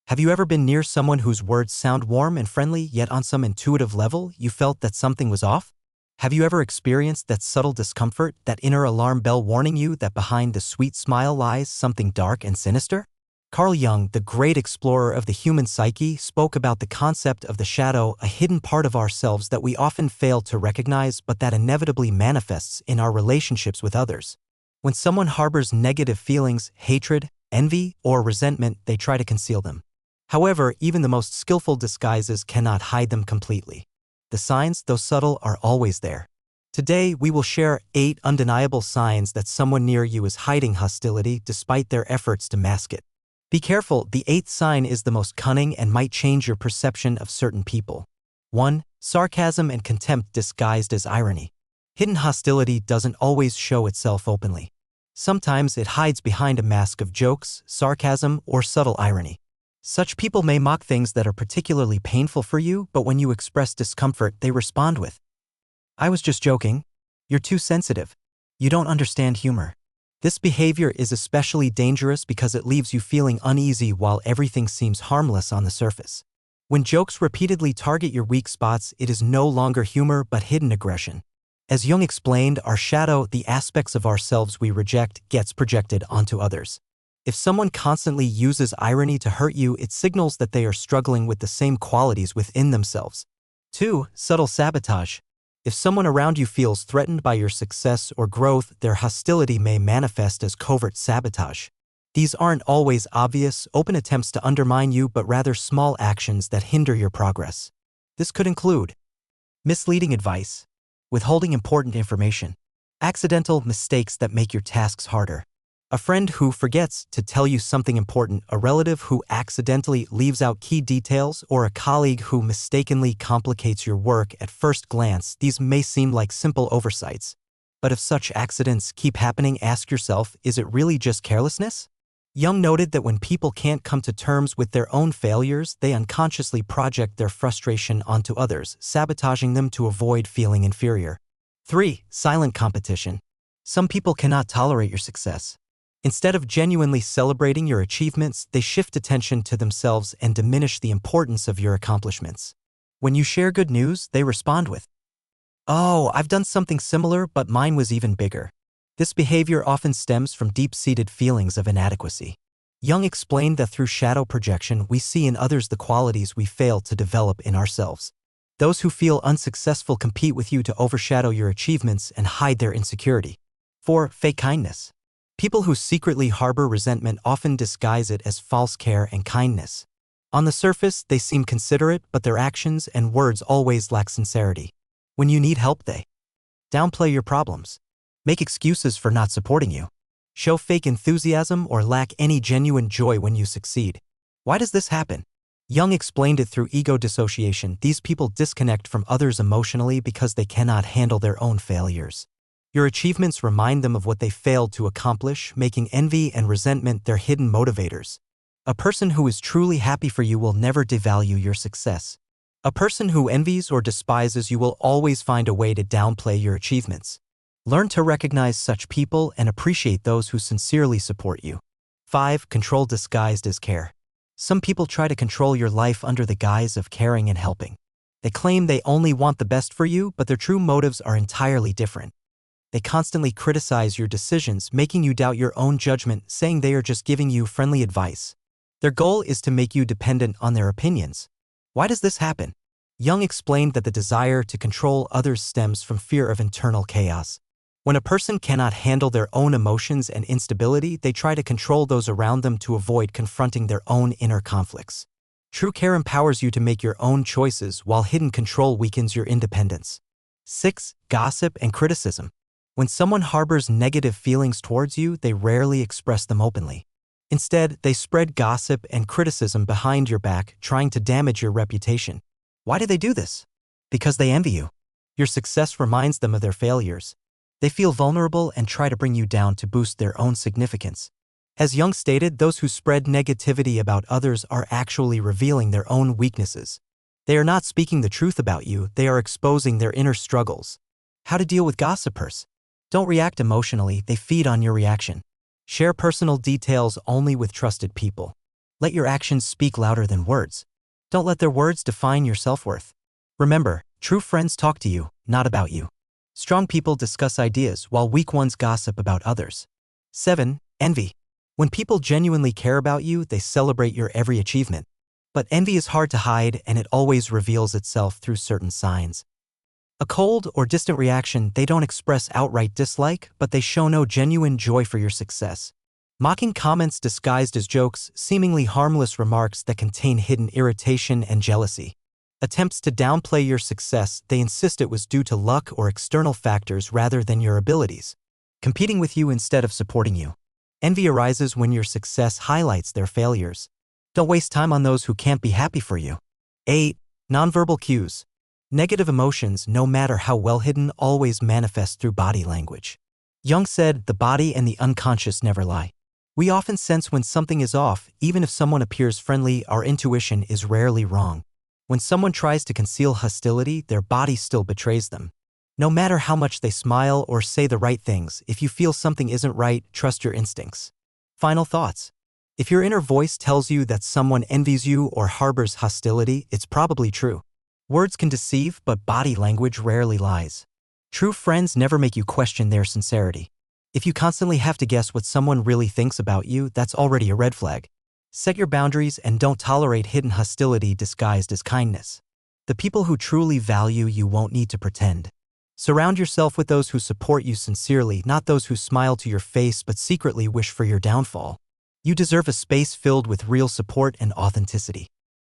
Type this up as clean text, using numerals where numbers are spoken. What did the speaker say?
Have you ever been near someone whose words sound warm and friendly, yet on some intuitive level, you felt that something was off? Have you ever experienced that subtle discomfort, that inner alarm bell warning you that behind the sweet smile lies something dark and sinister? Carl Jung, the great explorer of the human psyche, spoke about the concept of the shadow, a hidden part of ourselves that we often fail to recognize but that inevitably manifests in our relationships with others. When someone harbors negative feelings, hatred, envy, or resentment, they try to conceal them. However, even the most skillful disguises cannot hide them completely. The signs, though subtle, are always there. Today, we will share 8 undeniable signs that someone near you is hiding hostility despite their efforts to mask it. Be careful, the 8th sign is the most cunning and might change your perception of certain people. 1. Sarcasm and contempt disguised as irony. Hidden hostility doesn't always show itself openly. Sometimes it hides behind a mask of jokes, sarcasm, or subtle irony. Such people may mock things that are particularly painful for you, but when you express discomfort, they respond with, "I was just joking. You're too sensitive. You don't understand humor." This behavior is especially dangerous because it leaves you feeling uneasy while everything seems harmless on the surface. When jokes repeatedly target your weak spots, it is no longer humor but hidden aggression. As Jung explained, our shadow, the aspects of ourselves we reject, gets projected onto others. If someone constantly uses irony to hurt you, it signals that they are struggling with the same qualities within themselves. 2. Subtle sabotage. If someone around you feels threatened by your success or growth, their hostility may manifest as covert sabotage. These aren't always obvious, open attempts to undermine you, but rather small actions that hinder your progress. This could include misleading advice, withholding important information, accidental mistakes that make your tasks harder, a friend who forgets to tell you something important, a relative who accidentally leaves out key details, or a colleague who mistakenly complicates your work at first glance. These may seem like simple oversights, but if such accidents keep happening, ask yourself, is it really just carelessness? Jung noted that when people can't come to terms with their own failures, they unconsciously project their frustration onto others, sabotaging them to avoid feeling inferior. 3. Silent competition. Some people cannot tolerate your success. Instead of genuinely celebrating your achievements, they shift attention to themselves and diminish the importance of your accomplishments. When you share good news, they respond with, "Oh, I've done something similar, but mine was even bigger." This behavior often stems from deep-seated feelings of inadequacy. Jung explained that through shadow projection, we see in others the qualities we fail to develop in ourselves. Those who feel unsuccessful compete with you to overshadow your achievements and hide their insecurity. 4. Fake kindness. People who secretly harbor resentment often disguise it as false care and kindness. On the surface, they seem considerate, but their actions and words always lack sincerity. When you need help, they downplay your problems, make excuses for not supporting you, show fake enthusiasm, or lack any genuine joy when you succeed. Why does this happen? Jung explained it through ego dissociation. These people disconnect from others emotionally because they cannot handle their own failures. Your achievements remind them of what they failed to accomplish, making envy and resentment their hidden motivators. A person who is truly happy for you will never devalue your success. A person who envies or despises you will always find a way to downplay your achievements. Learn to recognize such people and appreciate those who sincerely support you. 5. Control disguised as care. Some people try to control your life under the guise of caring and helping. They claim they only want the best for you, but their true motives are entirely different. They constantly criticize your decisions, making you doubt your own judgment, saying they are just giving you friendly advice. Their goal is to make you dependent on their opinions. Why does this happen? Jung explained that the desire to control others stems from fear of internal chaos. When a person cannot handle their own emotions and instability, they try to control those around them to avoid confronting their own inner conflicts. True care empowers you to make your own choices, while hidden control weakens your independence. 6. Gossip and criticism. When someone harbors negative feelings towards you, they rarely express them openly. Instead, they spread gossip and criticism behind your back, trying to damage your reputation. Why do they do this? Because they envy you. Your success reminds them of their failures. They feel vulnerable and try to bring you down to boost their own significance. As Jung stated, those who spread negativity about others are actually revealing their own weaknesses. They are not speaking the truth about you, they are exposing their inner struggles. How to deal with gossipers? Don't react emotionally, they feed on your reaction. Share personal details only with trusted people. Let your actions speak louder than words. Don't let their words define your self-worth. Remember, true friends talk to you, not about you. Strong people discuss ideas while weak ones gossip about others. 7. Envy. When people genuinely care about you, they celebrate your every achievement. But envy is hard to hide, and it always reveals itself through certain signs. A cold or distant reaction, they don't express outright dislike, but they show no genuine joy for your success. Mocking comments disguised as jokes, seemingly harmless remarks that contain hidden irritation and jealousy. Attempts to downplay your success, they insist it was due to luck or external factors rather than your abilities. Competing with you instead of supporting you. Envy arises when your success highlights their failures. Don't waste time on those who can't be happy for you. 8. Nonverbal cues. Negative emotions, no matter how well hidden, always manifest through body language. Jung said, "The body and the unconscious never lie." We often sense when something is off, even if someone appears friendly, our intuition is rarely wrong. When someone tries to conceal hostility, their body still betrays them. No matter how much they smile or say the right things, if you feel something isn't right, trust your instincts. Final thoughts. If your inner voice tells you that someone envies you or harbors hostility, it's probably true. Words can deceive, but body language rarely lies. True friends never make you question their sincerity. If you constantly have to guess what someone really thinks about you, that's already a red flag. Set your boundaries and don't tolerate hidden hostility disguised as kindness. The people who truly value you won't need to pretend. Surround yourself with those who support you sincerely, not those who smile to your face but secretly wish for your downfall. You deserve a space filled with real support and authenticity.